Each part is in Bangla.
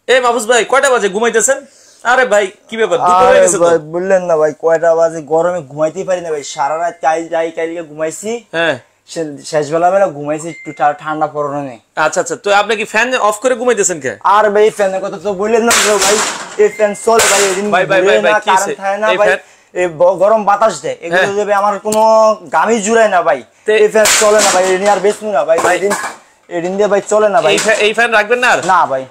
এই মাহফুজ ভাই কয়টা বাজে ঘুমাইতেছেন? আরে ভাই কি ব্যাপার, দুপুর হয়ে গেছে তো। বললেন না ভাই কয়টা বাজে, গরমে ঘুমাইতেই পারি না ভাই, সারা রাত কালকে ঘুমাইছি। হ্যাঁ শেষ বেলা ঘুমাইছি একটু ঠান্ডা পড়ানো নেই। আচ্ছা আচ্ছা, তো আপনি কি ফ্যান অফ করে ঘুমাইতেছেন কে? আর ভাই ফ্যানের কথা তো বললেন না ভাই, এই ফ্যান চলে ভাই, এদিন ভাই কারেন্ট থাকে না ভাই, এই গরম বাতাস দেয়, এগুলো দেবে আমার কোনো গামি জুড়ায় না ভাই, এই ফ্যান চলে না ভাই, এদিন আর বেচবো না ভাই, এদিন দিয়ে ভাই চলে না ভাই। এই ফ্যান রাখবেন না? না ভাই।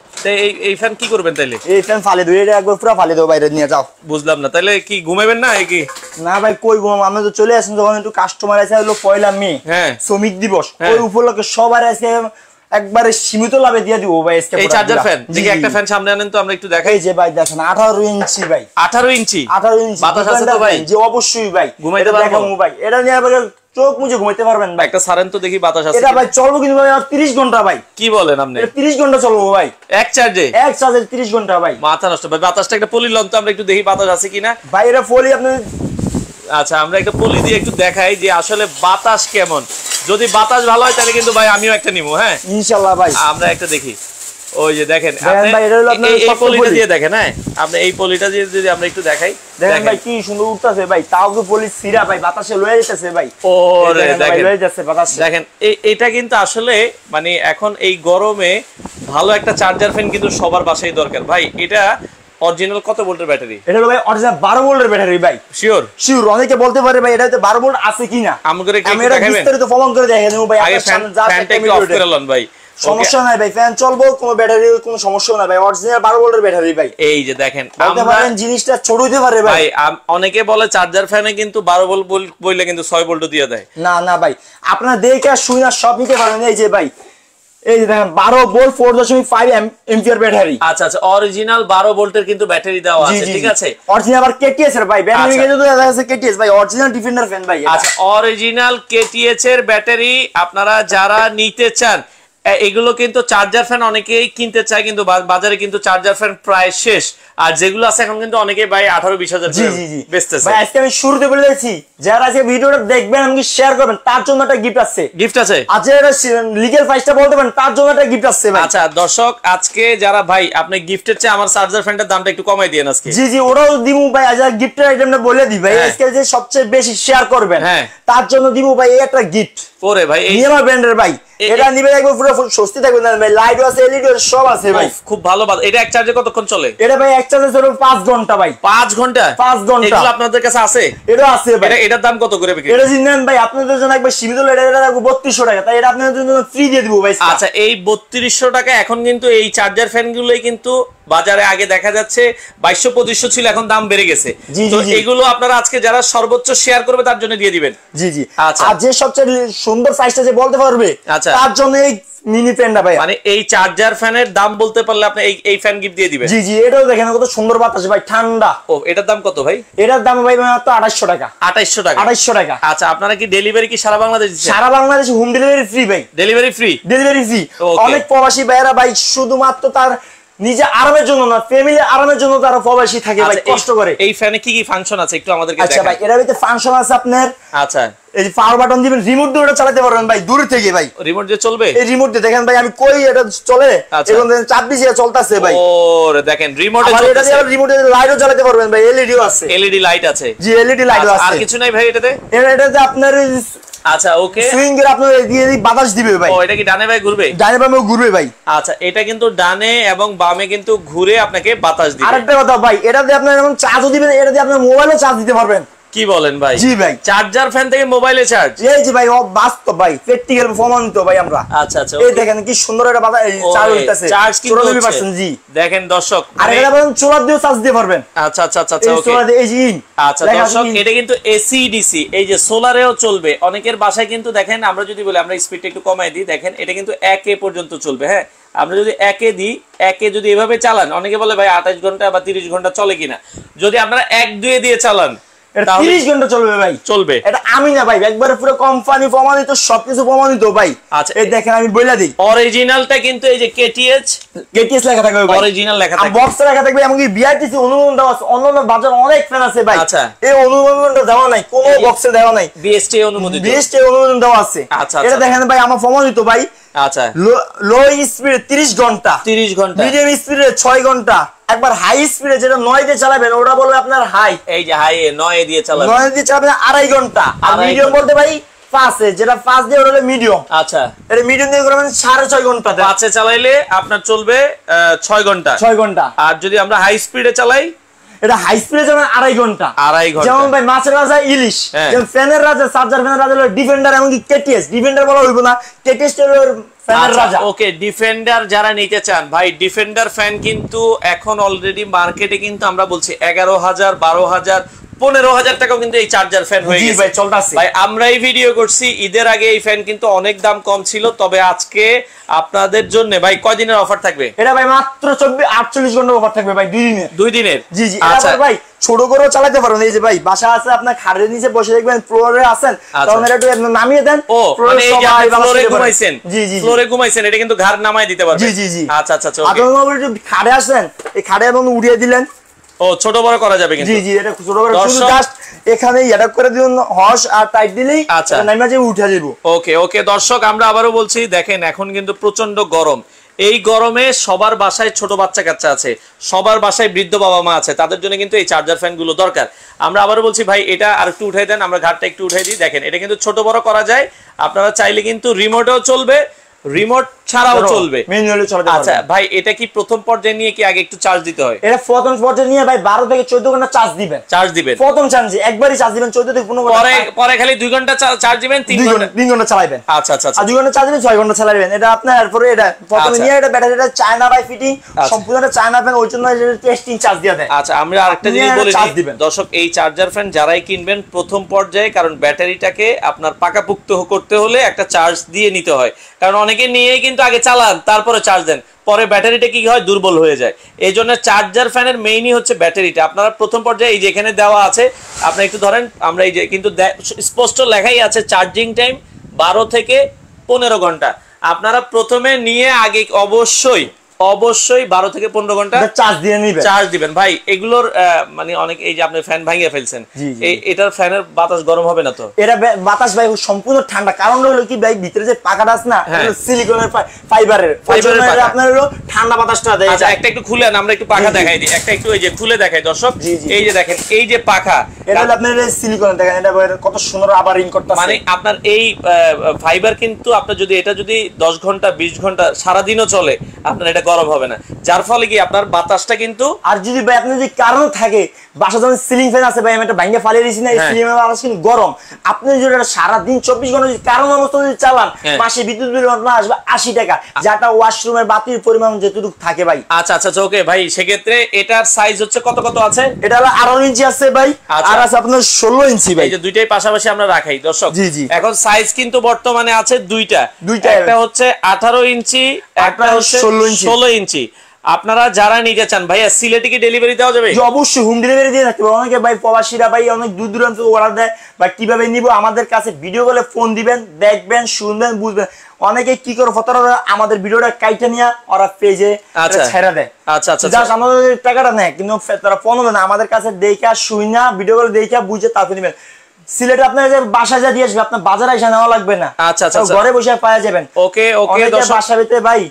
এই ফ্যান কি করবেন তাইলে? এই ফ্যান ফালে দেবো, এটা একবার পুরো ফালে দেবো, বাইরে নিয়ে যাও। বুঝলাম না, তাইলে কি ঘুমাবেন না? কি না ভাই কই ঘুমাম, আমরা তো চলে আসেন যখন একটু কাস্টমার আছে, হলো পয়লা মে শ্রমিক দিবস, ওই উপলক্ষে সবার আছে একবারে সীমিত লাভে দিয়ে দিব ভাই। এই চার্জার ফ্যান দেখি, একটা ফ্যান সামনে আনেন তো আমরা একটু দেখাই। যে ভাই দেখেন 18 ইঞ্চি ভাই, 18 ইঞ্চি বাতাস আছে তো ভাই? জি অবশ্যই ভাই, ঘুমাইতে পারবো ভাই, এটা নিয়ে আবার চোখ মুজে ঘুমাইতে পারবেন ভাই। একটা সারেন তো দেখি বাতাস আছে এটা ভাই চলবো কিন্তু ভাই 30 ঘন্টা ভাই। কি বলেন আপনি? 30 ঘন্টা চলবো ভাই এক চার্জে 30 ঘন্টা ভাই। মাথা নষ্ট ভাই, বাতাসটা একটা পলি লন তো আমরা একটু দেখি বাতাস আছে কিনা ভাই। এটা পলি আপনি, আচ্ছা আমরা একটা পলি দিয়ে একটু দেখাই যে আসলে বাতাস কেমন। যদি বাতাস ভালো হয় তাহলে কিন্তু ভাই আমিও একটা নিবো। হ্যাঁ ইনশাআল্লাহ ভাই, আমরা একটা দেখি। ওই যে দেখেন এই পলিটা দিয়ে দেখেন। হ্যাঁ আপনি এই পলিটা দিয়ে যদি আমরা একটু দেখাই, দেখেন ভাই কি সুন্দর উঠতেছে ভাই, তাও কি পলি সিরা ভাই, বাতাসে লয়ে যাচ্ছে ভাই। ওরে দেখেন লয়ে যাচ্ছে বাতাসে। দেখেন এটা কিন্তু আসলে মানে এখন এই গরমে ভালো একটা চার্জার ফ্যান কিন্তু সবার বাসায় দরকার ভাই। এটা অরিজিনাল কত ভোল্টের ব্যাটারি? এটা হলো ভাই অরিজিনাল 12 ভোল্টের ব্যাটারি ভাই। শিওর অনেকে বলতে পারে ভাই এটাতে 12 ভোল্ট আছে কিনা, আমি এটা বিস্তারিত প্রমাণ করে দেখাই দেব ভাই। আগে ফ্যানটা একটু অফ করে লন ভাই। সমস্যা নাই ভাই, ফ্যান চলবো, কোনো ব্যাটারির কোনো সমস্যা নাই ভাই, অরিজিনাল 12 ভোল্টের ব্যাটারি ভাই। এই যে দেখেন বলতে পারেন জিনিসটা ছোট হতে পারে ভাই। অনেকে বলে চার্জার ফ্যানে কিন্তু 12 ভোল্ট বললে কিন্তু 6 ভোল্ট দিয়ে দেয়। না ভাই, আপনারা দেখে শুনে সব নিতে পারেন। এই যে ভাই, এই যে দেখেন 12 ভোল্ট 4.5 এম্পিয়ার ব্যাটারি। আচ্ছা আচ্ছা, অরিজিনাল 12 ভোল্টের কিন্তু ব্যাটারি দেওয়া আছে, ঠিক আছে। অরিজিনাল আবার কেটিএস এর ভাই ব্যাটারি, কিন্তু দেখা যাচ্ছে কেটিএস ভাই, অরিজিনাল ডিফেন্ডার ফ্যান ভাই। আচ্ছা অরিজিনাল কেটিএস এর ব্যাটারি আপনারা যারা নিতে চান, এগুলো কিন্তু চার্জার ফ্যান অনেকেই কিনতে চায়, কিন্তু বাজারে কিন্তু চার্জার ফ্যান প্রায় শেষ। আর যেগুলো আছে এখন কিন্তু অনেকে ভাই 18-20 হাজার বেচতেছে ভাই। আজকে আমি শুরুতে বলে দিয়েছি, যারা আজকে ভিডিওটা দেখবেন আমাকে শেয়ার করবেন, তার জন্য একটা গিফট আছে। আজকে এটা লিগ্যাল প্রাইসটা বলতে পারেন, তার জন্য একটা গিফট আছে ভাই। আচ্ছা দর্শক, আজকে যারা ভাই আপনি গিফটের চেয়ে আমার চার্জার ফ্যানটার দামটা একটু কমাই দিয়েন আজকে। জি ওরাও দিমু ভাই। আজ গিফটের আইটেমটা বলে দিই ভাই, আজকে যে সবচেয়ে বেশি শেয়ার করবেন তার জন্য দিমু ভাই এই একটা গিফট। ওরে ভাই এই নিয়মা ব্র্যান্ডের ভাই, এটা নিবে একবার পুরো স্বস্তি থাকবে না ভাই। লাইট আছে, এলইডি সব আছে ভাই, খুব ভালো। এটা এক চার্জে কতক্ষণ চলে? এটা ভাই এক চার্জে চলে 5 ঘন্টা ভাই। 5 ঘন্টা? 5 ঘন্টা। এগুলো আপনাদের কাছে আছে? এটা আছে ভাই। এটার দাম কত করে বিক্রি? এটা জিনেন ভাই আপনাদের জন্য একবার সীমিত, এটা 3200 টাকা, তাই এটা আপনাদের জন্য ফ্রি দিয়ে দিব ভাই। আচ্ছা এই 3200 টাকা এখন কিন্তু এই চার্জার ফ্যান গুলোই কিন্তু বাজারে আগে দেখা যাচ্ছে 2200-2500 ছিল, এখন দাম বেড়ে গেছে। তো এগুলো আপনারা আজকে যারা সর্বোচ্চ শেয়ার করবে তার জন্য দিয়ে দিবেন। জি আচ্ছা, আর যে সবচেয়ে সুন্দর সাইজটা যে বলতে পারবে তার জন্য এই মিনি ফ্যানটা ভাই, মানে এই চার্জার ফ্যানের দাম বলতে পারলে আপনি এই ফ্যান গিফট দিয়ে দিবেন। জি এটাও দেখেন কত সুন্দর বাতাস ভাই, ঠান্ডা। ও এটার দাম কত ভাই? এটার দাম ভাই মাত্র 2800 টাকা। 2800 টাকা। আচ্ছা আপনারা কি ডেলিভারি কি সারা বাংলাদেশ দিচ্ছেন? সারা বাংলাদেশ হোম ডেলিভারি ফ্রি ভাই। Delivery free. অনেক প্রবাসী ভাইরা ভাই শুধুমাত্র তার নিজে আরামের জন্য না, ফ্যামিলি আরামের জন্য তারা প্রবাসী থাকে ভাই, কষ্ট করে। এই ফ্যানে কি কি ফাংশন আছে একটু আমাদেরকে দেখান। আচ্ছা ভাই, এর ভিতরে ফাংশন আছে আপনার। আচ্ছা এই যে পাওয়ার বাটন দিবেন, রিমোট দিয়ে ওটা চালাতে পারবেন ভাই, দূর থেকে ভাই। রিমোট দিয়ে চলবে? এই রিমোট দিয়ে দেখেন ভাই আমি কই এটা চলে, এখন চাপ দিয়ে চলতেছে ভাই। ওরে দেখেন রিমোটে চলতেছে। এটা দিয়ে রিমোটে লাইটও চালাতে পারবেন ভাই, এলইডিও আছে। এলইডি লাইট আছে? জি এলইডি লাইটও আছে। আর কিছু নাই ভাই এটাতে? এটাতে আপনার আচ্ছা ওকে, সুইং এর আপনার দিয়ে বাতাস দিবে ভাই। ও এটা কি ডানে বামে ঘুরবে? ডানে বামে ঘুরবে ভাই। আচ্ছা এটা কিন্তু ডানে এবং বামে কিন্তু ঘুরে আপনাকে বাতাস দিবে। আরেকটা কথা ভাই, এটাতে আপনার যখন চার্জও দিবেন, এটাতে আপনি মোবাইলও চার্জ দিতে পারবেন। কি বলেন ভাই? জি ভাই, চার্জার ফ্যান থেকে মোবাইলে চার্জ? এই যে ভাই বাস্তব ভাই, প্র্যাকটিক্যাল প্রমাণিত ভাই আমরা। আচ্ছা আচ্ছা, এই দেখেন কি সুন্দর একটা বাতাস চার্জ হইতাছে। চার্জ কি হচ্ছে? জি দেখেন দর্শক, আর এটা আপনি চোলা দিয়েও চার্জ দিতে পারবেন। আচ্ছা আচ্ছা আচ্ছা ওকে, এই চোলা দিয়ে এই যে আচ্ছা দর্শক, এটা কিন্তু এসি ডিসি এই যে সোলারেও চলবে। অনেকের বাসায় কিন্তু দেখেন, আমরা যদি বলি আমরা স্পিডটা একটু কমাই দিই, দেখেন এটা কিন্তু 1 পর্যন্ত চলবে। হ্যাঁ আমরা যদি 1 দিই, 1 যদি এভাবে চালান, অনেকে বলে ভাই 28 ঘন্টা বা 30 ঘন্টা চলে কিনা। যদি আপনারা 1-2 দিয়ে চালান 30 ঘন্টা চলবে ভাই, চলবে। এটা আমি না ভাই, একবারে পুরো কোম্পানি প্রমাণিত, সবকিছু প্রমাণিত ভাই। আচ্ছা এই দেখেন আমি বইলা দিই, অরিজিনালটা কিন্তু এই যে কেটিএস লেখা থাকবে ভাই, অরিজিনাল লেখা থাকবে, বক্সে লেখা থাকবে। এমনকি বিআরটিসি অনুমোদন দেওয়া আছে, অন্যান্য বাজার অনেক ফ্যান আছে ভাই। আচ্ছা এই অনুমোদনটা দেওয়া নাই, কোনো বক্সে দেওয়া নাই, বিএসটি অনুমোদিত, বিএসটি অনুমোদন দেওয়া আছে। এটা দেখেন ভাই আমার প্রমাণিত ভাই, আচ্ছা লো স্পিডে 30 ঘন্টা, 30 ঘন্টা, মিডিয়াম স্পিডে 6 ঘন্টা, একবার হাই স্পিডে যেটা 9 দিয়ে চালাবেন ওটা বলবে আপনার হাই, এই যে হাই 9 দিয়ে চালাবেন, 9 দিয়ে চালাবেন 2.5 ঘন্টা। আর মিডিয়াম বলতে ভাই 5 যেটা 5 দিয়ে ওটা হলো মিডিয়াম। আচ্ছা এটা মিডিয়াম দিয়ে করবেন 6.5 ঘন্টা, 5 এ চালাইলে আপনার চলবে 6 ঘন্টা, 6 ঘন্টা। আর যদি আমরা হাই স্পিডে চালাই এটা হাই স্পিডে যাবেন 2.5 ঘন্টা, 2.5 ঘন্টা। যেমন ভাই মাছের রাজা ইলিশ, যেমন ফ্যানের রাজা চার্জার ফ্যানের রাজা হলো ডিফেন্ডার, এমনকি কেটিএস, ডিফেন্ডার বলা হইব না, কেটিএস হলো ফ্যানের রাজা। ওকে, ডিফেন্ডার যারা নিতে চান ভাই, ডিফেন্ডার ফ্যান কিন্তু এখন অলরেডি মার্কেটে কিন্তু আমরা বলছি 11,000, 12,000, 15,000 টাকাও কিন্তু এই চার্জার ফ্যান হয়ে গেছে ভাই, চলতেছে ভাই। আমরা এই ভিডিও করছি ঈদের আগে, এই ফ্যান কিন্তু অনেক দাম কম ছিল, তবে আজকে আপনাদের জন্য ভাই কয়দিনের অফার থাকবে? এটা ভাই মাত্র 48 ঘন্টা অফার থাকবে ভাই, 2 দিনের। জি জি। আচ্ছা ভাই ছোট করেও চালাতে পারবেন, এই যে ভাই বাসা আছে আপনার, খাটের নিচে বসে দেখবেন ফ্লোরে আছেন, তখন এটা একটু নামিয়ে দেন, মানে এই যে আপনি ফ্লোরে ঘুমাইছেন, জি জি ফ্লোরে ঘুমাইছেন, এটা কিন্তু ঘাড় নামায় দিতে পারবেন। জি জি জি। আচ্ছা আচ্ছা, আপনি একটু খাটে আসেন, এই খাটে এবং উড়িয়ে দিলেন, ও ছোট বড় করা যাবে কিন্তু। জি জি, এটা ছোট বড় শুধু জাস্ট এখানে এটা করে দিন, হস আর টাইট দিলেই আচ্ছা নামিয়ে যে উঠে যাবে। ওকে ওকে দর্শক, আমরা আবারো বলছি, দেখেন এখন কিন্তু প্রচন্ড গরম, এই গরমে সবার বাসায় ছোট বাচ্চা কাচ্চা আছে, সবার বাসায় বৃদ্ধ বাবা মা আছে, তাদের জন্য কিন্তু এই চার্জার ফ্যান গুলো দরকার। আমরা আবারও বলছি ভাই, এটা আর একটু উঠাই দেন, আমরা ঘাটটা একটু উঠাই দিই। দেখেন এটা কিন্তু ছোট বড় করা যায়, আপনারা চাইলে কিন্তু রিমোটেও চলবে, রিমোট ছাড়াও চলবে, ম্যানুয়ালি চলবে। আচ্ছা ভাই, এটা কি প্রথম পর্যায়ে নিয়ে কি আগে একটু চার্জ দিতে হয়? এটা প্রথম পর্যায়ে নিয়ে ভাই 12 থেকে 14 ঘন্টা চার্জ দিবেন, প্রথম চার্জ একবারই চার্জ দিবেন 14 থেকে 15 ঘন্টা, পরে খালি 2 ঘন্টা চার্জ দিবেন, 3 ঘন্টা চালাবেন। আচ্ছা আচ্ছা, আর 2 ঘন্টা চার্জ দিবেন, 6 ঘন্টা চালাবেন। এটা আপনার এরপরে এটা প্রথমে নিয়ে এটা ব্যাটারিটা চায়না বাই ফিটিং, সম্পূর্ণ চায়না ফ্যান, ওই জন্য টেস্টিং চার্জ দিয়ে দেয়। আচ্ছা, আমরা আরেকটা জিনিস বলে দিই দর্শক, এই চার্জার ফ্যান যারাই কিনবেন প্রথম পর্যায়ে, কারণ ব্যাটারিটাকে আপনার পাকাপুক্ত করতে হলে একটা চার্জ দিয়ে নিতে হয়, কারণ অনেকে নিয়েই কিন্তু আগে চালান তারপরে চার্জ দেন, পরে ব্যাটারিটা কি হয় দুর্বল হয়ে যায়। এই জন্য চার্জার ফ্যানের মেইনই হচ্ছে ব্যাটারিটা। আপনারা প্রথম পর্যায়ে এই যে এখানে দেওয়া আছে, আপনি একটু ধরেন, আমরা এই যে কিন্তু স্পষ্ট লেখাই আছে চার্জিং টাইম 12 থেকে 15 ঘন্টা। আপনারা প্রথমে নিয়ে আগে অবশ্যই 12 থেকে 15 ঘন্টা চার্জ দিয়ে নিবেন, চার্জ দিবেন ভাই। এগুলোর মানে অনেক, এই যে আপনি ফ্যান ভাঙিয়ে ফেলছেন, এটার ফ্যানের বাতাস গরম হবে না তো? এটা বাতাস ভাই সম্পূর্ণ ঠান্ডা, কারণ হলো কি ভাই ভিতরে যে পাকাটা আছে না, সিলিকনের ফাইবারের, আপনার হলো ঠান্ডা বাতাসটা দেয়। আচ্ছা, একটা একটু খুলে আমরা একটু পাখা দেখাই দিই, একটা একটু এই যে খুলে দেখাই দর্শক। এই যে দেখেন, এই যে পাখা, এটা হলো আপনার সিলিকন, দেখেন এটা কত সুন্দর আবার ইন করতেছে, মানে আপনার এই ফাইবার কিন্তু আপনার যদি এটা যদি 10 ঘন্টা 20 ঘন্টা সারা দিনও চলে, আপনার এটা গরম হবে না, যার ফলে কি আপনার বাতাসটা কিন্তু। আর যদি ভাই আপনার যদি কারণ থাকে, বাসা যখন সিলিং ফ্যান আছে ভাই, আমি একটা ভাঙিয়ে ফালিয়ে দিয়েছি না, এই সিলিং এর বাতাস কিন্তু গরম, আপনি যদি এটা সারা দিন 24 ঘন্টা যদি কারণ অবস্থা যদি চালান, মাসে বিদ্যুৎ বিল আসবে 80 টাকা, যেটা ওয়াশরুমের বাতির পরিমাণ যেটুকু থাকে ভাই। আচ্ছা আচ্ছা ওকে ভাই, সেক্ষেত্রে এটার সাইজ হচ্ছে কত কত আছে? এটা হলো 18 ইঞ্চি আছে ভাই, আর আছে আপনার 16 ইঞ্চি ভাই। এই যে দুইটাই পাশাপাশি আমরা রাখাই দর্শক। এখন সাইজ কিন্তু বর্তমানে আছে দুইটা, একটা হচ্ছে 18 ইঞ্চি, একটা হচ্ছে 16 ইঞ্চি। আপনারা যারা নিতে চান ভাইয়া, সিলেটে কি ডেলিভারি দেওয়া যাবে? অবশ্যই হোম ডেলিভারি দিয়ে থাকবে। অনেকে ভাই প্রবাসীরা ভাই অনেক দূর দূরান্ত অর্ডার দেয়, বা কিভাবে নিব, আমাদের কাছে ভিডিও কলে ফোন দিবেন, দেখবেন, শুনবেন, বুঝবেন। অনেকে কি করে ফটোরা আমাদের ভিডিওটা কাইটা নিয়ে ওরা পেজে ছেড়ে দেয়। আচ্ছা আচ্ছা, জাস্ট আমাদের টাকাটা নেয়, কিন্তু তারা ফোন হবে না, আমাদের কাছে দেখা শুইনা ভিডিও কলে দেখা বুঝে তারপর নিবেন। সিলেটে আপনার যে বাসা যা দিয়ে আসবে, আপনার বাজারে এসে নেওয়া লাগবে না। আচ্ছা আচ্ছা, ঘরে বসে পাওয়া যাবেন। ওকে ওকে দর্শক, বাসা ভিতরে ভাই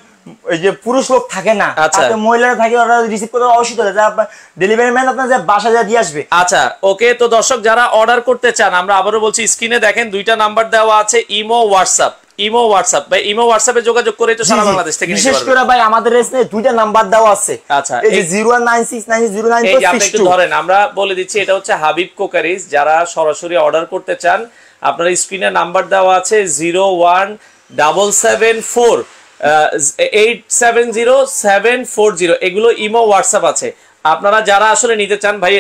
ওই যে পুরুষ লোক থাকে না, তাতে মহিলারা থাকে, ওরা রিসিভ করতে অসুবিধা হয়, আপনার ডেলিভারি ম্যান আপনার যে বাসা যা দিয়ে আসবে। আচ্ছা ওকে, তো দর্শক যারা অর্ডার করতে চান, আমরা আবারও বলছি, স্ক্রিনে দেখেন দুইটা নাম্বার দেওয়া আছে, ইমো হোয়াটসঅ্যাপ। ইমো হোয়াটসঅ্যাপ ভাই, ইমো হোয়াটসঅ্যাপে যোগাযোগ করে তো সারা বাংলাদেশ থেকে নিতে পারবেন। বিশেষ করে ভাই আমাদের এখানে দুইটা নাম্বার দেওয়া আছে। আচ্ছা, এই যে 019690962 এই যে আপনি একটু ধরেন, আমরা বলে দিচ্ছি, এটা হচ্ছে হাবিব কোকারিজ। যারা সরাসরি অর্ডার করতে চান, আপনার স্ক্রিনে নাম্বার দেওয়া আছে 01774 870740, এগুলো ইমো হোয়াটসঅ্যাপ আছে। আপনারা যারা আসলে নিতে চান ভাই,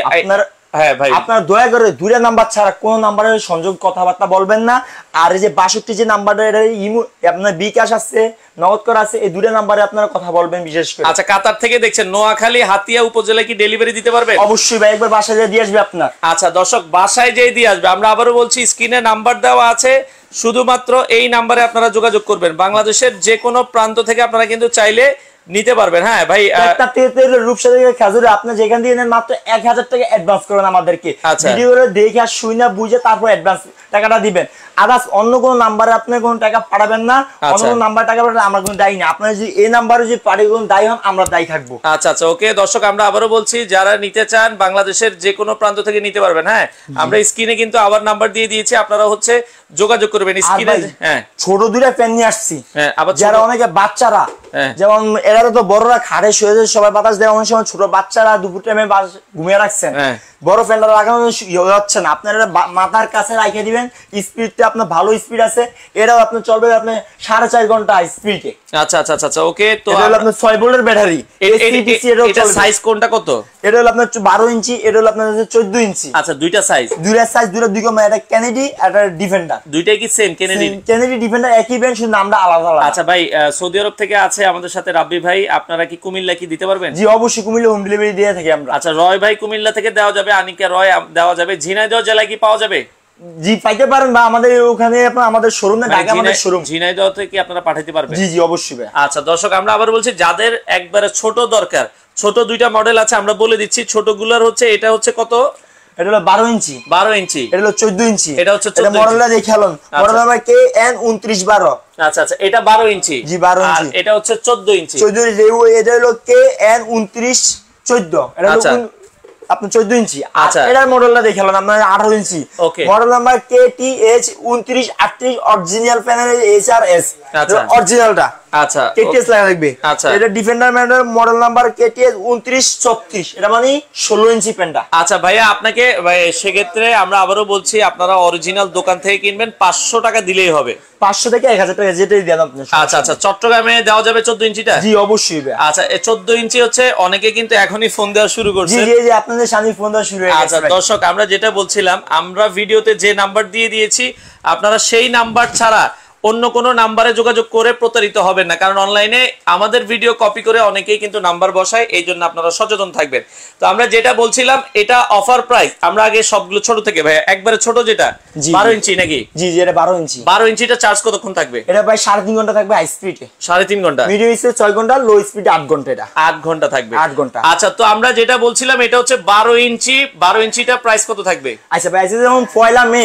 হ্যাঁ ভাই, আপনারা দয়া করে দুইটা নাম্বার ছাড়া কোন নাম্বারে সংযোগ কথাবার্তা বলবেন না। আর এই যে 62 যে নাম্বারটা, এটা ইমো আপনার বিকাশ আছে, নগদ করা আছে, এই দুইটা নাম্বারে আপনারা কথা বলবেন বিশেষ করে। আচ্ছা, কাতার থেকে দেখছেন, নোয়াখালী হাতিয়া উপজেলা কি ডেলিভারি দিতে পারবে? অবশ্যই ভাই, একবার বাসায় যেয়ে দিয়ে আসবে আপনার। আচ্ছা দর্শক, বাসায় যেয়ে দিয়ে আসবে। আমরা আবারও বলছি, স্ক্রিনে নাম্বার দেওয়া আছে, শুধুমাত্র এই নাম্বারে আপনারা যোগাযোগ করবেন। বাংলাদেশের যে কোনো প্রান্ত থেকে আপনারা কিন্তু চাইলে নিতে পারবেন। হ্যাঁ ভাই, একটা রূপসা থেকে খেজুরে আপনি যেখান দিয়ে নেন মাত্র 1000 টাকা অ্যাডভান্স করবেন আমাদেরকে, আচ্ছা। ভিডিও দেখে আর শুই না বুঝে তারপর অ্যাডভান্স টাকাটা দিবেন। আদার্স অন্য কোনো নাম্বারে আপনি কোনো টাকা পাঠাবেন না, অন্য কোনো নাম্বার টাকা পাঠালে আমরা কোনো দায়ী না। আপনারা যদি এই নাম্বারে যদি পাঠিয়ে কোনো দায়ী হন আমরা দায়ী থাকবো। আচ্ছা আচ্ছা, ওকে দর্শক, আমরা আবারও বলছি যারা নিতে চান বাংলাদেশের যে কোনো প্রান্ত থেকে নিতে পারবেন। হ্যাঁ, আমরা স্ক্রিনে কিন্তু আবার নাম্বার দিয়ে দিয়েছি, আপনারা হচ্ছে যোগাযোগ করবেন স্ক্রিনে। হ্যাঁ, ছোট দুইটা ফ্যান নিয়ে আসছি, আবার যারা অনেকে বাচ্চারা, যেমন এরা তো বড়রা খাটে শুয়ে যায় সবাই বাতাস দেয়, অনেক সময় ছোট বাচ্চারা দুপুর টাইমে ঘুমিয়ে রাখছেন, বড় ফ্যানটা লাগানো হচ্ছে না, আপনারা মাথার কাছে রাখে দিবেন। স্পিডটা আপনার ভালো স্পিড আছে, এটাও আপনার চলবে আপনার 4.5 ঘন্টা স্পিডে। আচ্ছা আচ্ছা আচ্ছা, ওকে। তো এটা হলো আপনার 6 ভোল্টের ব্যাটারি। এটা সাইজ কোনটা কত? এটা হলো আপনার 12 ইঞ্চি, এটা হলো আপনার 14 ইঞ্চি। আচ্ছা, দুইটা সাইজ দুই কম, এটা কেনেডি এটা ডিফেন্ডার। দুইটাই কি সেম? কেনেডি ডিফেন্ডার একই ব্র্যান্ড, শুধু নামটা আলাদা আলাদা। আচ্ছা ভাই, সৌদি আরব থেকে আছে আমাদের সাথে রাব্বি ভাই, আপনারা কি কুমিল্লা কি দিতে পারবেন? জি অবশ্যই, কুমিল্লা হোম ডেলিভারি দিয়ে থাকি আমরা। আচ্ছা, রয় ভাই কুমিল্লা থেকে দেওয়া যাবে, আনিকা রয় দেওয়া যাবে। ঝিনাইদহ জেলায় কি পাওয়া যাবে? জি পাইতে পারেন, বা আমাদের ওখানে আমাদের শোরুম না, ঢাকা আমাদের শোরুম। ঝিনাইদহ থেকে আপনারা পাঠাতে পারবেন? জি জি অবশ্যই ভাই। আচ্ছা দর্শক, আমরা আবার বলছি যাদের একবারে ছোট দরকার, ছোট দুইটা মডেল আছে, আমরা বলে দিচ্ছি। ছোটগুলোর হচ্ছে এটা হচ্ছে কত? এটা হলো 12 ইঞ্চি। 12 ইঞ্চি। এটা হলো 14 ইঞ্চি। এটা হচ্ছে 14 মডেলটা দেখালন, মডেল নাম্বার KN2912। আচ্ছা আচ্ছা, এটা 12 ইঞ্চি। জি 12 ইঞ্চি। আর এটা হচ্ছে 14 ইঞ্চি। 14 ইঞ্চি, এটা হলো KN2914। এটা হলো আপনি 14 ইঞ্চি। আচ্ছা, এটার মডেলটা দেখালেন আপনার 18 ইঞ্চি। Okay, model number KTH2938 original panel HRS। আচ্ছা, অরিজিনালটা। আচ্ছা, KTH লাগা লাগবে। আচ্ছা, এটা ডিফেন্ডার ম্যানের মডেল নাম্বার KTH2934। এটা মানে 16 ইঞ্চি প্যানটা। আচ্ছা ভাইয়া, আপনাকে সেক্ষেত্রে আমরা আবারও বলছি, আপনারা অরিজিনাল দোকান থেকে কিনবেন, 500 টাকা দিলেই হবে। 500 থেকে 1000 টাকা যেটাই দেন আপনি। আচ্ছা আচ্ছা, চট্টগ্রামে দেওয়া যাবে 14 ইঞ্চিটা? জি অবশ্যই ভাই। আচ্ছা, এই 14 ইঞ্চি হচ্ছে অনেকে কিন্তু এখনই ফোন দেওয়া শুরু করছে। জি জি, আপনাদের সামনে ফোন দেওয়া শুরু হয়ে গেছে। আচ্ছা দর্শক, আমরা যেটা বলছিলাম, আমরা ভিডিওতে যে নাম্বার দিয়ে দিয়েছি, আপনারা সেই নাম্বার ছাড়া অন্য কোনো নাম্বারে যোগাযোগ করে প্রতারিত হবেন না, কারণ অনলাইনে আমাদের ভিডিও কপি করে অনেকেই কিন্তু নাম্বার বসায়, এই জন্য আপনারা সচেতন থাকবেন। তো আমরা যেটা বলছিলাম, এটা অফার প্রাইস। আমরা আগে সবগুলো ছোট থেকে ভাই, একবারে ছোট যেটা 12 ইঞ্চি নাকি? জি জি, এটা 12 ইঞ্চি। 12 ইঞ্চিটা চার্জ কতক্ষণ থাকবে? এটা ভাই 3.5 ঘন্টা থাকবে হাই স্পিডে। 3.5 ঘন্টা। মিডিয়াম স্পিডে 6 ঘন্টা, লো স্পিডে 8 ঘন্টা। এটা 8 ঘন্টা থাকবে। 8 ঘন্টা। আচ্ছা, তো আমরা যেটা বলছিলাম, এটা হচ্ছে 12 ইঞ্চি। 12 ইঞ্চিটা প্রাইস কত থাকবে? আচ্ছা ভাই, যেমন 1 মে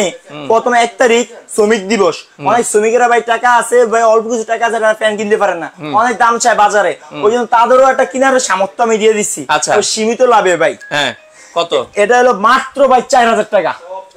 প্রথম 1 তারিখ শ্রমিক দিবস, অনেক শ্রমিকেরা ভাই টাকা আছে ভাই, অল্প কিছু টাকা আছে, ফ্যান কিনতে পারেন না, অনেক দাম চায় বাজারে, ওই জন্য তাদেরও একটা কেনার সামর্থ্য আমি দিয়ে দিচ্ছি। আচ্ছা, সীমিত লাভে ভাই। হ্যাঁ, কত? এটা হলো মাত্র ভাই 4000 টাকা।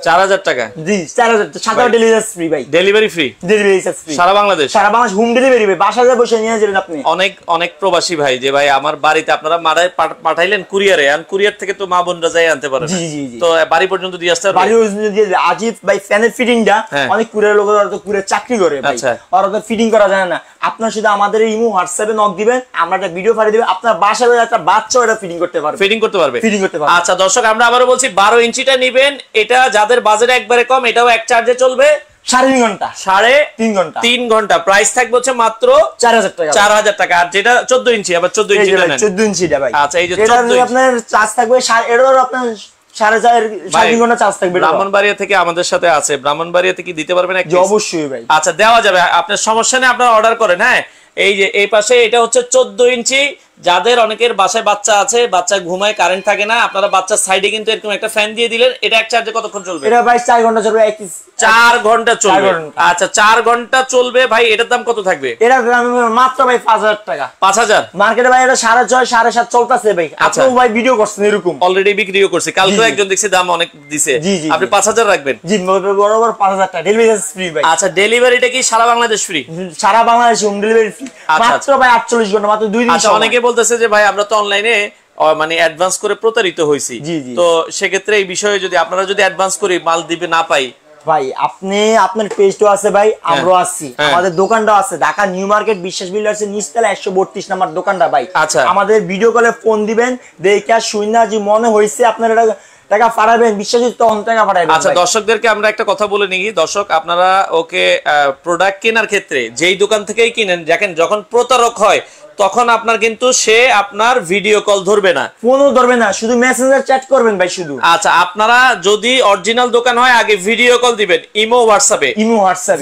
4000 টাকা? জি 4000 টাকা, সাথে ডেলিভারি ফ্রি ভাই। Delivery free? ডেলিভারি ফ্রি সারা বাংলাদেশ? সারা বাংলাদেশ হোম ডেলিভারি ভাই, বাসায় বসে নিয়ে যাবেন আপনি। অনেক অনেক প্রবাসী ভাই যে ভাই আমার বাড়িতে আপনারা মারায় পাঠাইলেন কুরিয়ারে, আর কুরিয়ার থেকে তো মা বোনরা যাই আনতে পারে। জি জি জি, তো বাড়ি পর্যন্ত দিয়ে আসতে পারবে? বাড়ি পর্যন্ত দিয়ে আজিব ভাই। ফ্যানের ফিটিংটা অনেক কুরিয়ার লোকেরা তো কুরিয়ার চাকরি করে ভাই, আর ওদের ফিটিং করা যায় না। আপনার শুধু আমাদের ইমো হোয়াটসঅ্যাপে নক দিবেন, আমরা একটা ভিডিও পাঠিয়ে দিবেন, আপনার বাসায় একটা বাচ্চা এটা ফিটিং করতে পারবে। ফিটিং করতে পারবে? ফিটিং করতে পারবে। আচ্ছা দর্শক, আমরা আবারো বলছি, 12 ইঞ্চিটা নেবেন, এটা যাদের বাজেট একবারে কম, এটাও এক চার্জে চলবে 3.5 ঘন্টা। 3.5 ঘন্টা। 3 ঘন্টা। প্রাইস থাকবে হচ্ছে মাত্র 4000 টাকা। 4000 টাকা। আর যেটা 14 ইঞ্চি, আবার 14 ইঞ্চিটা নেন। 14 ইঞ্চিটা ভাই। আচ্ছা, এই যে 14 আপনার চার্জ থাকবে এরও আপনার 3.5 ঘন্টা চার্জ থাকবে। ব্রাহ্মণবাড়িয়া থেকে আমাদের সাথে আছে, ব্রাহ্মণবাড়িয়া থেকে দিতে পারবেন? অবশ্যই ভাই। আচ্ছা, দেওয়া যাবে, আপনার সমস্যা নেই, আপনারা অর্ডার করেন। হ্যাঁ, এই যে এই পাশে এটা হচ্ছে 14 ইঞ্চি। যাদের অনেকের বাসায় বাচ্চা আছে, বাচ্চা ঘুমায়, কারেন্ট থাকে না, আপনারা বাচ্চার সাইডে কিন্তু এরকম একটা ফ্যান দিয়ে দিলেন, এটা এক চার্জে কতক্ষণ চলবে? এটা ভাই 4 ঘন্টা চলবে। 4 ঘন্টা চলবে। আচ্ছা, 4 ঘন্টা চলবে ভাই। এটার দাম কত থাকবে? এটা মাত্র ভাই 5000 টাকা। 5000? মার্কেটে ভাই এটা 6.5 7.5 চলতেছে ভাই। আপনি ভাই ভিডিও করছেন এরকম, অলরেডি বিক্রিও করছে, কালকে একজন দেখছি দাম অনেক দিছে, আপনি 5000 রাখবেন? জি বরাবর 5000 টাকা ডেলিভারি ফ্রি ভাই। আচ্ছা, ডেলিভারিটা কি সারা বাংলাদেশ ফ্রি? সারা বাংলাদেশ হোম ডেলিভারি ফ্রি। মাত্র ভাই 48 ঘন্টা, মাত্র 2 দিন। আচ্ছা, অনেকে বলতেছে যে ভাই আমরা তো অনলাইনে মানে অ্যাডভান্স করে প্রতারিত হইছি, তো সেক্ষেত্রে এই বিষয়ে যদি আপনারা যদি অ্যাডভান্স করি মাল দিবে না পাই, ভাই আপনি আপনার পেজটাও আছে ভাই, আমরাও আছি, আমাদের দোকানটাও আছে ঢাকা নিউ মার্কেট বিশ্বাস বিল্ডার্স এর নিচতলা 132 নাম্বার দোকানটা ভাই। আচ্ছা, আমাদের ভিডিও কলে ফোন দিবেন, দেখে শুইনা যে মনে হইছে আপনারা টাকা পাঠাবেন, বিশ্বাসী তখন টাকা পাঠাবেন। আচ্ছা, দর্শকদেরকে আমরা একটা কথা বলে নিই। দর্শক, আপনারা ওকে প্রোডাক্ট কেনার ক্ষেত্রে যেই দোকান থেকেই কিনেন, দেখেন যখন প্রতারক হয় তখন আপনার কিন্তু সে আপনার ভিডিও কল ধরবে না, ফোনও ধরবে না, শুধু মেসেঞ্জার চ্যাট করবেন ভাই শুধু। আচ্ছা, আপনারা যদি অরিজিনাল দোকান হয় আগে ভিডিও কল দিবেন ইমো হোয়াটসঅ্যাপে,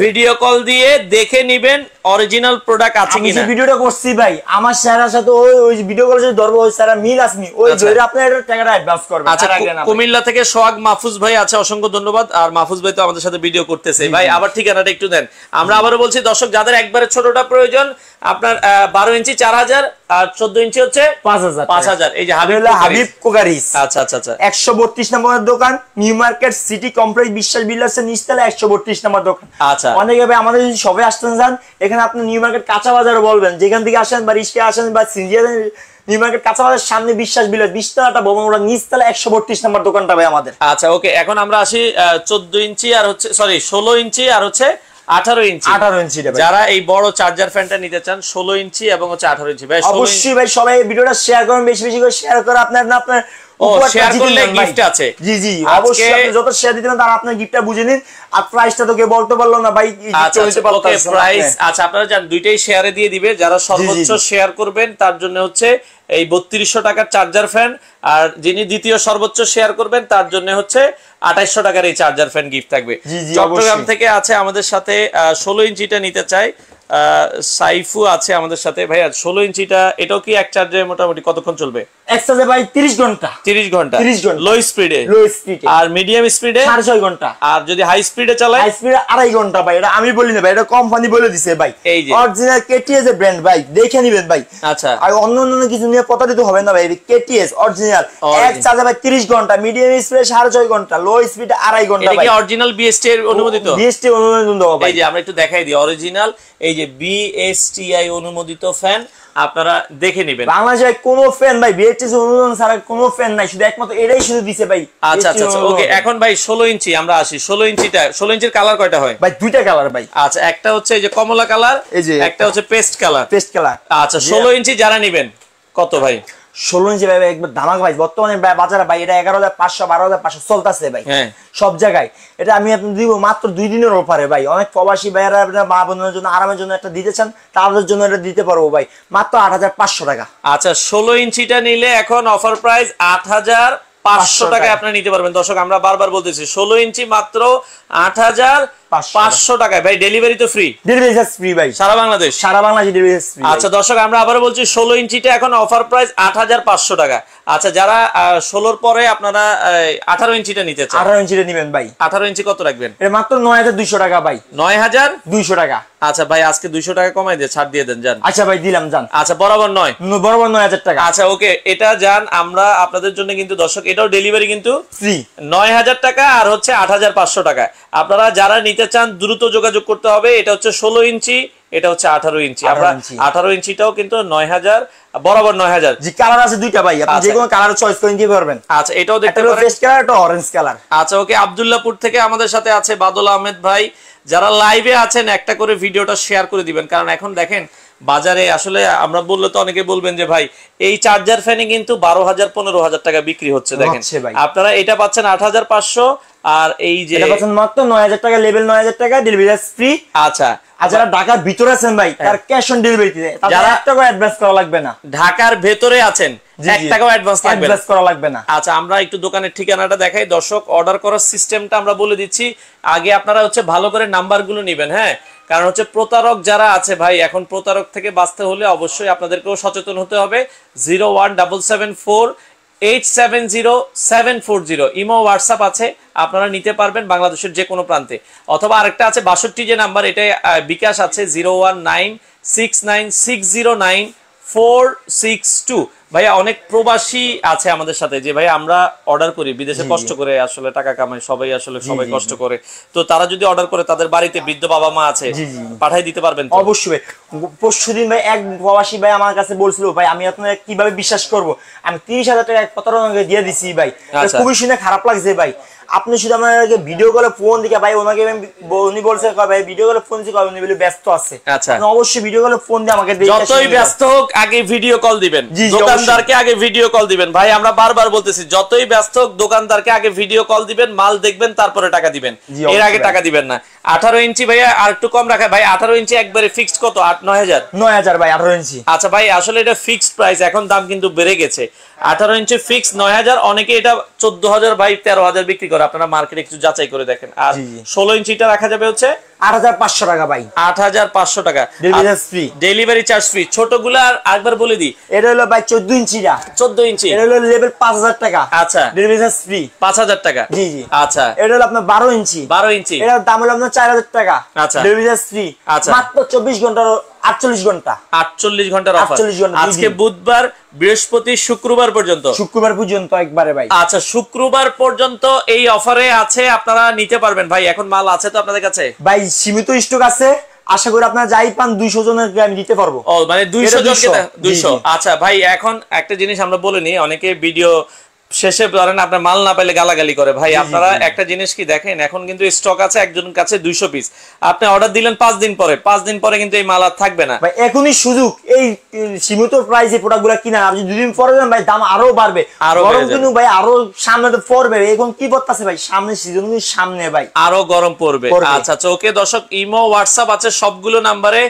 ভিডিও কল দিয়ে দেখে নিবেন অরিজিনাল প্রোডাক্ট আছে আমি কিনা। যে ভিডিওটা করছি ভাই আমার স্যারের সাথে ওই ভিডিও কল যে ধরবো ওই স্যার মিল আসনি, ওই ধরে আপনারা টাকাটা অ্যাডভান্স করবেন। আচ্ছা, কুমিল্লা থেকে সোহাগ মাহফুজ ভাই আছে, অসংখ্য ধন্যবাদ। আর মাহফুজ ভাই তো আমাদের সাথে ভিডিও করতেছে ভাই, আবার ঠিকানাটা একটু দেন। আমরা আবারও বলছি দর্শক, যাদের একবারে ছোটটা প্রয়োজন আপনার 12 ইঞ্চি 4000 আর 14 ইঞ্চি হচ্ছে 5000। এই যে হাবিব কোকারিস। আচ্ছা আচ্ছা আচ্ছা, 132 নম্বরের দোকান, নিউ মার্কেট সিটি কমপ্লেক্স বিশ্বাস বিল্ডার্সের নিচতলা 132 নম্বর দোকান। আচ্ছা, অনেকে ভাই আমাদের যদি সবাই আসতেন যান, এখানে আপনি নিউ মার্কেট কাঁচা বাজারে বলবেন, যেখান থেকে আসেন বা রিস্কে আসেন বা সিনজিয়া নিউ মার্কেট কাঁচা বাজারের সামনে বিশ্বাস বিল্ডার্স 20 তলাটা ভবনটা নিচতলা 132 নম্বর দোকানটা ভাই আমাদের। আচ্ছা ওকে, এখন আমরা আসি 14 ইঞ্চি আর হচ্ছে 16 ইঞ্চি আর হচ্ছে 18 ইঞ্চি। যারা এই বড় চার্জার ফ্যানটা নিতে চান 16 ইঞ্চি এবং হচ্ছে 18 ইঞ্চি ভাই, অবশ্যই ভাই সবাই ভিডিওটা শেয়ার করুন, বেশি বেশি করে শেয়ার করে আপনার শেয়ার করলে গিফট আছে। জি জি, অবশ্যই আপনি যত শেয়ার দিবেন তার আপনার গিফটটা বুঝে নিন। আর প্রাইসটা তো কেউ বলতে পারলো না ভাই, ওকে প্রাইস আচ্ছা আপনারা জান দুইটাই শেয়ারে দিয়ে দিবে। যারা সর্বোচ্চ শেয়ার করবেন তার জন্য হচ্ছে এই 3200 টাকার চার্জার ফ্যান, আর যিনি দ্বিতীয় সর্বোচ্চ শেয়ার করবেন তার জন্য হচ্ছে 2800 টাকার এই চার্জার ফ্যান গিফট থাকবে। চট্টগ্রাম থেকে আছে আমাদের সাথে 16 ইঞ্চিটা নিতে চাই, সাইফু আছে আমাদের সাথে। ভাইয়া 16 ইঞ্চিটা এটাও কি এক চার্জে মোটামুটি কতক্ষণ চলবে? এক চার্জে ভাই 30 ঘন্টা। 30 ঘন্টা লো স্পিডে, আর মিডিয়াম স্পিডে 6.5 ঘন্টা, আর যদি হাই স্পিডে চালায় হাই স্পিডে 2.5 ঘন্টা ভাই। এটা আমি বলি না ভাই, এটা কোম্পানি বলে দিছে ভাই, এই যে অরিজিনাল কেটিএস এর ব্র্যান্ড ভাই, দেখে নেবেন ভাই। আচ্ছা, আর অন্য অন্য কিছু নিয়ে প্রতারিত হবে না ভাই, কেটিএস অরিজিনাল এক চার্জে ভাই 30 ঘন্টা, মিডিয়াম স্পিডে 6.5 ঘন্টা, লো স্পিডে 2.5 ঘন্টা ভাই। এটা কি অরিজিনাল বিএসটি এর অনুমোদিত? বিএসটি অনুমোদিত ভাই। এই যে আমরা একটু দেখাই দিই অরিজিনাল, এই যে বিএসটিআই অনুমোদিত ফ্যান, আপনারা দেখে নেবেন। বাংলাদেশে কোনো ফ্যান ভাই বিএসটি অনুমোদন ছাড়া কোনো ফ্যান নাই, শুধু একমাত্র এটাই শুধু দিছে ভাই। আচ্ছা আচ্ছা ওকে, এখন ভাই 16 ইঞ্চি আমরা আসি। 16 ইঞ্চিটা 16 ইঞ্চির কালার কয়টা হয় ভাই? দুইটা কালার ভাই। আচ্ছা, একটা হচ্ছে এই যে কমলা কালার, এই যে একটা হচ্ছে পেস্ট কালার। আচ্ছা 16 ইঞ্চি যারা নেবেন কত ভাই? 16 ইঞ্চি ভাই একবার ধামাক ভাই, বর্তমানে বাজারে ভাই এটা 11,500 12,500 চলতেছে ভাই সব জায়গায়। এটা আমি আপনি দিব মাত্র 2 দিনের অফারে ভাই। অনেক প্রবাসী ভাইরা মা বোনের জন্য আরামের জন্য একটা দিতে চান, তাদের জন্য এটা দিতে পারবো ভাই মাত্র 8,500 টাকা। আচ্ছা 16 ইঞ্চিটা নিলে এখন অফার প্রাইস 8,500 টাকায় আপনি নিতে পারবেন। দর্শক আমরা বারবার বলতেছি 16 ইঞ্চি মাত্র 8,500 টাকায় ভাই, ডেলিভারি তো ফ্রি, ডেলিভারি চার্জ ফ্রি ভাই, সারা বাংলাদেশ ডেলিভারি চার্জ ফ্রি। আচ্ছা দর্শক আমরা আবারো বলছি 16 ইঞ্চিটা এখন অফার প্রাইস 8,500 টাকা। আচ্ছা যারা 16 পরে আপনারা 18 ইঞ্চিটা নিতে চান, 18 ইঞ্চিটা নেবেন ভাই। 18 ইঞ্চি কত রাখবেন? এটা মাত্র 9,200 টাকা ভাই। 9,200 টাকা। আচ্ছা ভাই আজকে 200 টাকা কমাই দিয়ে ছাড় দিয়ে দেন জান। আচ্ছা ভাই দিলাম জান। আচ্ছা বরাবর 9,000 টাকা। আচ্ছা ওকে, এটা জান আমরা আপনাদের জন্য কিন্তু দর্শক এটাও ডেলিভারি কিন্তু ফ্রি, 9,000 টাকা আর হচ্ছে 8,500 টাকা। আপনারা যারা নিতে চান দ্রুত যোগাযোগ করতে হবে। এটা হচ্ছে 16 ইঞ্চি, এটা হচ্ছে 18 ইঞ্চি। আমরা 18 ইঞ্চিটাও কিন্তু 9,000 বরাবর 9,000। জি কালার আছে দুইটা ভাই, আপনি যে কোনো কালার চয়েস করে নিতে পারবেন। আচ্ছা এটাও দেখতে পারেন, পেস্ট কালার, এটা অরেঞ্জ কালার। আচ্ছা ওকে, আব্দুল্লাহপুর থেকে আমাদের সাথে আছে বাদল আহমেদ ভাই। যারা লাইভে আছেন একটা করে ভিডিওটা শেয়ার করে দিবেন, কারণ এখন দেখেন বাজারে আসলে আমরা বললে তো অনেকে বলবেন যে ভাই এই চার্জার ফ্যানে কিন্তু 12,000 15,000 টাকা বিক্রি হচ্ছে। দেখেন আপনারা এটা পাচ্ছেন 8,500, আর এই যে এটা পাচ্ছেন মাত্র 9,000 টাকা, লেভেল 9,000 টাকা, ডেলিভারি ফ্রি। আচ্ছা আর যারা ঢাকার ভিতরে আছেন ভাই তার ক্যাশ অন ডেলিভারিতে যারা 1 টাকা অ্যাডভান্স করা লাগবে না। ঢাকার ভেতরে আছেন 1 টাকাও অ্যাডভান্স করা লাগবে না। আচ্ছা আমরা একটু দোকানের ঠিকানাটা দেখাই দর্শক, অর্ডার করার সিস্টেমটা আমরা বলে দিচ্ছি। আগে আপনারা হচ্ছে ভালো করে নাম্বারগুলো নেবেন, হ্যাঁ, কারণ হচ্ছে প্রতারক যারা আছে ভাই, এখন প্রতারক থেকে বাঁচতে হলে অবশ্যই আপনাদেরকেও সচেতন হতে হবে। 01774870740 ইমো হোয়াটসঅ্যাপ আছে, আপনারা নিতে পারবেন বাংলাদেশের যে কোনো প্রান্তে। অথবা আরেকটা আছে 62 যে নাম্বার, এটা বিকাশ আছে 01969609462। ভাইয়া অনেক প্রবাসী আছে আমাদের সাথে যে ভাই আমরা অর্ডার করি বিদেশে, কষ্ট করে আসলে টাকা কামাই, সবাই কষ্ট করে, তো তারা যদি অর্ডার করে তাদের বাড়িতে বৃদ্ধ বাবা মা আছে, পাঠিয়ে দিতে পারবেন? অবশ্যই। পরশুদিন ভাই এক প্রবাসী ভাই আমার কাছে বলছিল ভাই আমি আপনাকে কিভাবে বিশ্বাস করব, আমি 30,000 টাকা প্রতারণাকে দিয়ে দিছি ভাই। খুবই শুনে খারাপ লাগছে ভাই। আপনি শুধু আমাকে ভিডিও কলে ফোন দিকে ভাই ওনাকে উনি বলছে ভাই ভিডিও কলে ফোন দিকে উনি বলে ব্যস্ত আছে। আচ্ছা, আপনি অবশ্যই ভিডিও কলে ফোন দিয়ে আমাকে যতই ব্যস্ত হোক আগে ভিডিও কল দিবেন, দোকানদারকে আগে ভিডিও কল দিবেন ভাই। আমরা বারবার বলতেছি যতই ব্যস্ত হোক দোকানদারকে আগে ভিডিও কল দিবেন, মাল দেখবেন তারপরে টাকা দিবেন, এর আগে টাকা দিবেন না। 18 ইঞ্চি ভাইয়া আর একটু কম রাখা ভাই, 18 ইঞ্চি একবারে ফিক্সড কত? 9000 9000 ভাই 18 ইঞ্চি। আচ্ছা ভাই আসলে এটা ফিক্সড প্রাইস, এখন দাম কিন্তু বেড়ে গেছে। 18 ইঞ্চি ফিক্স 9000, অনেকে এটা 14000 ভাই 13000 বিক্রি করে, আপনারা মার্কেটে একটু যাচাই করে দেখেন। আর 16 ইঞ্চিটা রাখা যাবে হচ্ছে 8500 টাকা ভাই, 8500 টাকা, delivery free, delivery charge free. ছোটগুলা আরেকবার বলে দিই, এটা হলো ভাই 14 ইঞ্চিটা, 14 ইঞ্চি, এটা হলো লেভেল 5000 টাকা। আচ্ছা, ডেলিভারি চার্জ ফ্রি 5000 টাকা। জি জি। আচ্ছা, এটা হলো আপনার 12 ইঞ্চি, 12 ইঞ্চি, এটার দাম হলো আপনার 4000 টাকা। আচ্ছা, ডেলিভারি চার্জ ফ্রি। আচ্ছা, মাত্র 24 ঘন্টা 48 ঘন্টা 48 ঘন্টার অফার। 48 ঘন্টা, আজকে বুধবার, বৃহস্পতি, শুক্রবার পর্যন্ত, শুক্রবার পর্যন্ত একবারে ভাই। আচ্ছা, শুক্রবার পর্যন্ত এই অফারে আছে, আপনারা নিতে পারবেন ভাই। এখন মাল আছে তো আপনাদের কাছে ভাই? সীমিত স্টক আছে, আশা করি আপনারা যাই পান 200 জনের আমি দিতে পারবো। ও মানে 200 জনকে 200। আচ্ছা ভাই, এখন একটা জিনিস আমরা বলে নিই, অনেকে ভিডিও শেষে ধরেন আপনার মাল না পাইলে গালাগালি করে ভাই। আপনারা একটা জিনিস কি দেখেন, এখন কিন্তু স্টক আছে একজনের কাছে 200 পিস, আপনি অর্ডার দিলেন 5 দিন পরে, 5 দিন পরে কিন্তু এই মাল আর থাকবে না ভাই। এখনই সুযোগ, এই সীমিত প্রাইসে প্রোডাক্টগুলো কিনা, আপনি 2 দিন পরে ভাই দাম আরো বাড়বে, গরম কিন্তু ভাই আরো সামনে তো পড়বে। এখন কি বলতাছে ভাই, সামনে সিজন কিন্তু সামনে ভাই আরো গরম পড়বে। আচ্ছা ওকে দর্শক, ইমো হোয়াটসঅ্যাপ আছে সবগুলো নাম্বারে,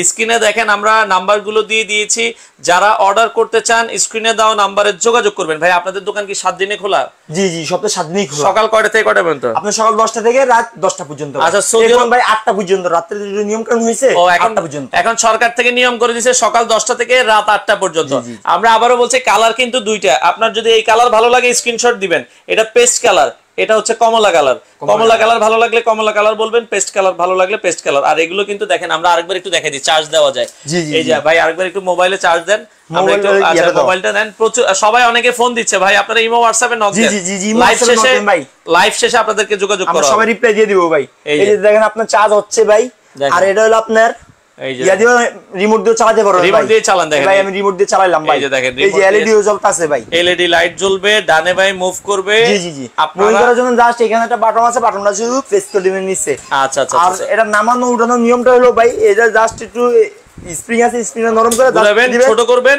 স্ক্রিনে দেখেন আমরা নাম্বারগুলো দিয়ে দিয়েছি। যারা অর্ডার করতে চান স্ক্রিনে দাও নাম্বারে যোগাযোগ করবেন। ভাই আপনাদের দোকান কি 7 দিনে খোলা? জি জি, সপ্তাহে 7 দিনই খোলা। সকাল কয়টা থেকে কয়টা পর্যন্ত? আপনি সকাল 10টা থেকে রাত 10টা পর্যন্ত। আচ্ছা, এখন ভাই 8টা পর্যন্ত, রাতের যে নিয়ম কানুন হয়েছে 8টা পর্যন্ত। এখন সরকার থেকে নিয়ম করে দিয়েছে সকাল 10টা থেকে রাত 8টা পর্যন্ত। আমরা আবারও বলছি কালার কিন্তু দুইটা, আপনার যদি এই কালার ভালো লাগে স্ক্রিনশট দিবেন। এটা পেস্ট কালার, এটা হচ্ছে কমলা কালার। কমলা কালার ভালো লাগলে কমলা কালার বলবেন, পেস্ট কালার ভালো লাগলে পেস্ট কালার। আর এগুলো কিন্তু দেখেন, আমরা আরেকবার একটু দেখাই দিই, চার্জ দেওয়া যায়। এই যে ভাই আরেকবার একটু মোবাইলে চার্জ দেন, আমরা একটু মোবাইলটা নেন। প্রচুর সবাই অনেকে ফোন দিচ্ছে ভাই, আপনারা ইমো হোয়াটসঅ্যাপে নক দেন, লাইভ শেষে আপনাদেরকে যোগাযোগ করব, আমরা সবাই রিপ্লাই দিয়ে দিব ভাই। এই যে দেখেন আপনার চার্জ হচ্ছে ভাই, আর এটা হলো আপনার রিমোট দিয়ে চালাতে পারবেন, রিমোট দিয়ে চালান। দেখেন ভাই আমি রিমোট দিয়ে চালাইলাম ভাই, এই যে দেখেন এই যে এলইডি জ্বলতাছে ভাই, এলইডি লাইট জ্বলবে, ডানে বাই মুভ করবে। জি জি জি। আপনারা করার জন্য জাস্ট এখানে একটা বাটন আছে, বাটনটা শুধু প্রেস করে দিবেন নিচে। আচ্ছা আচ্ছা। আর এটা নামানো উঠানোর নিয়মটা হলো ভাই, এটা জাস্ট একটু স্প্রিং আছে, স্প্রিংটা নরম করে দিবেন, ছোট করবেন,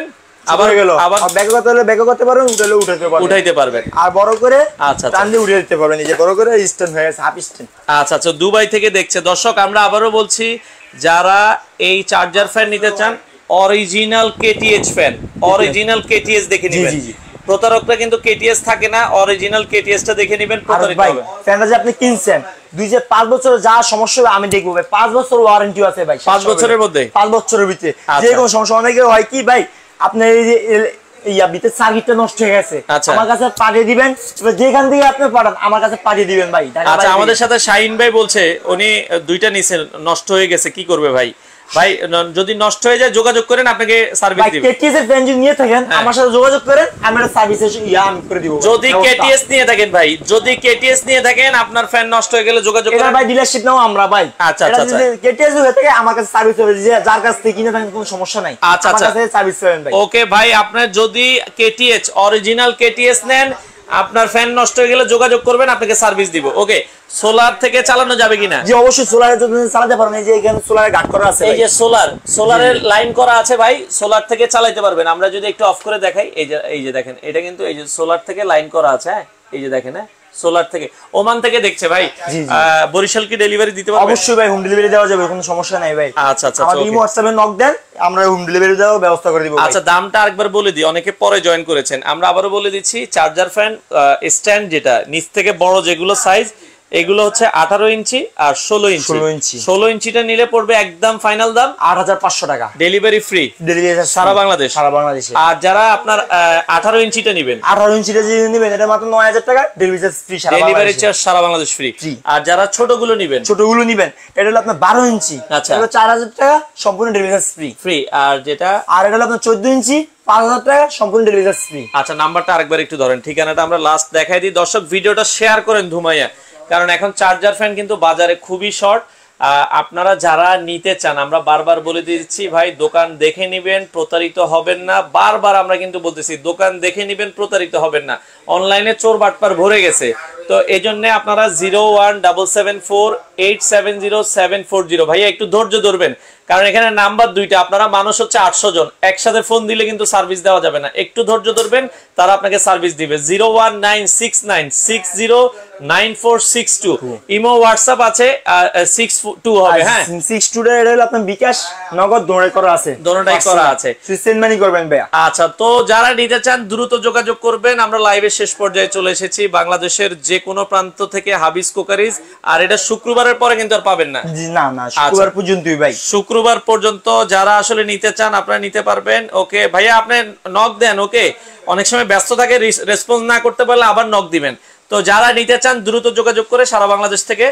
আবার আবার ব্যাক করতে হলে ব্যাক করতে পারবেন, উঠালে উঠাইতে পারবেন, আর বড় করে টান দিয়ে উঠিয়ে দিতে পারবেন। এই যে বড় করে স্ট্যান্ড হয়ে গেছে, হাফ স্ট্যান্ড। আচ্ছা আচ্ছা, দুবাই থেকে দেখছে দর্শক। আমরা আবারও বলছি, যারা এই চার্জার ফ্যান নিতে চান, original KTH fan, original KTH দেখে নেবেন। প্রতারকরা কিন্তু কেটিএস থাকে না, অরিজিনাল কেটিএসটা দেখে নেবেন। প্রতারিত হবে ফ্যানটা যে আপনি কিনছেন 2-5 বছর যা সমস্যা হবে আমি দেখবো ভাই, 5 বছর ওয়ারেন্টি আছে ভাই, 5 বছরের মধ্যে, 5 বছরের ভিতরে যে কোনো সমস্যা। অনেকে হয় কি ভাই, আপনার এই যে ভিতরে সার্কিটটা নষ্ট হয়ে গেছে, আমার কাছে পাঠিয়ে দিবেন, যেখান থেকে আপনি পাঠান আমার কাছে পাঠিয়ে দিবেন ভাই। আচ্ছা, আমাদের সাথে শাহিন ভাই বলছে উনি 2টা নিছে, নষ্ট হয়ে গেছে, কি করবে ভাই? ভাই যদি নষ্ট হয়ে যায় যোগাযোগ করেন, আপনাকে সার্ভিস দিব। কেটিএস এর ফ্যান যদি নিয়ে থাকেন আমার সাথে যোগাযোগ করেন, আমি একটা সার্ভিস আমি করে দিব। যদি কেটিএস নিয়ে থাকেন ভাই, যদি কেটিএস নিয়ে থাকেন, আপনার ফ্যান নষ্ট হয়ে গেলে যোগাযোগ করেন। এটা ভাই ডিলারশিপ নাও আমরা ভাই। আচ্ছা আচ্ছা আচ্ছা, কেটিএস হয়ে থাকে আমার কাছে সার্ভিস হবে, যার কাছ থেকে কিনে থাকেন কোনো সমস্যা নাই, আচ্ছা আচ্ছা, আমার কাছে সার্ভিস পাবেন ভাই। ওকে ভাই, আপনি যদি কেটিএস অরিজিনাল কেটিএস নেন, আপনার ফ্যান নষ্ট হয়ে গেলে যোগাযোগ করবেন, আপনাকে সার্ভিস দিব। ওকে, সোলার থেকে চালানো যাবে কিনা? জি অবশ্যই সোলারে চালাতে পারবেন। এই যে এখানে সোলারে গার্ড করা আছে, এই যে সোলারের লাইন করা আছে ভাই, সোলার থেকে চালাতে পারবেন। আমরা যদি একটু অফ করে দেখাই, এই যে দেখেন, এটা কিন্তু এই যে সোলার থেকে লাইন করা আছে। হ্যাঁ, এই যে দেখেন, হ্যাঁ সোলার থেকে, ওমান থেকে দেখছে ভাই। বরিশাল কি ডেলিভারি দিতে পারবেন? অবশ্যই ভাই, হোম ডেলিভারি দেওয়া যাবে, কোনো সমস্যা নাই ভাই। আচ্ছা আচ্ছা, আমাদের ইমো হোয়াটসঅ্যাপে নক দেন, আমরা হোম ডেলিভারি দেওয়ার ব্যবস্থা করে দিব। আচ্ছা, দামটা আরেকবার বলে দিই, অনেকে পরে জয়েন করেছেন, আমরা আবারও বলে দিচ্ছি। চার্জার ফ্যান স্ট্যান্ড, যেটা নিচ থেকে বড় যেগুলো সাইজ, এগুলো হচ্ছে 18 ইঞ্চি আর 16 ইঞ্চি। 16 ইঞ্চিটা নিলে পড়বে একদম ফাইনাল দাম 8500 টাকা, ডেলিভারি ফ্রি, ডেলিভারি সারা বাংলাদেশ, সারা বাংলাদেশে। আর যারা আপনার 18 ইঞ্চিটা নেবেন, 18 ইঞ্চিটা যদি নেবেন, এটা মাত্র 9000 টাকা, delivery charge free, delivery charge সারা বাংলাদেশ ফ্রি। আর যারা ছোটগুলো নেবেন, এটা হলো আপনার 12 ইঞ্চি, আচ্ছা, এটা 4000 টাকা, সম্পূর্ণ ডেলিভারি চার্জ ফ্রি। আর যেটা, আর এটা হলো আপনার 14 ইঞ্চি, 5000 টাকা, সম্পূর্ণ ডেলিভারি চার্জ ফ্রি। আচ্ছা, নাম্বারটা আরেকবার একটু ধরেন, ঠিকানাটা আমরা লাস্ট দেখাই দিই। দর্শক ভিডিওটা শেয়ার করেন ধুমাইয়া, কারণ এখন চার্জার ফ্যান কিন্তু বাজারে খুবই শর্ট। আপনারা যারা নিতে চান, আমরা বারবার বলে দিচ্ছি ভাই, দোকান দেখে নিবেন, প্রতারিত হবেন না। বারবার আমরা কিন্তু বলতেছি, দোকান দেখে নিবেন, প্রতারিত হবেন না। অনলাইনে চোর বাটপার ভরে গেছে, তো এই জন্য আপনারা 01774870740 ভাইয়া একটু ধৈর্য ধরবেন, কারণ এখানে নাম্বার দুইটা, আপনারা মানুষ হচ্ছে 800 জন, একসাথে ফোন দিলে কিন্তু সার্ভিস দেওয়া যাবে না, একটু ধৈর্য ধরবেন, তারা আপনাকে সার্ভিস দিবে। 01969609462 ইমো হোয়াটসঅ্যাপ আছে, 62 হবে। হ্যাঁ 62 এর হলো আপনার বিকাশ নগদ দোনে করা আছে, দোনোটাই করা আছে, সেন্ড মানি করবেন ভাইয়া। আচ্ছা, তো যারা নিতে চান দ্রুত যোগাযোগ করবেন। আমরা লাইভের শেষ পর্যায়ে চলে এসেছি, বাংলাদেশের যে কোনো প্রান্ত থেকে হাবিস কুকারিজ, আর এটা শুক্রবারের পরে কিন্তু আর পাবেন না। না না, শুক্রবার পর্যন্তই ভাই, শুক্রবার পর্যন্ত যারা আসলে নিতে চান আপনারা নিতে পারবেন। ওকে ভাইয়া, আপনি নক দেন, ওকে অনেক সময় ব্যস্ত থাকে, রেসপন্স না করতে পারলে আবার নক দিবেন। তো যারা নিতে চান দ্রুত যোগাযোগ করে সারা বাংলাদেশ থেকে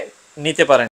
নিতে পারেন।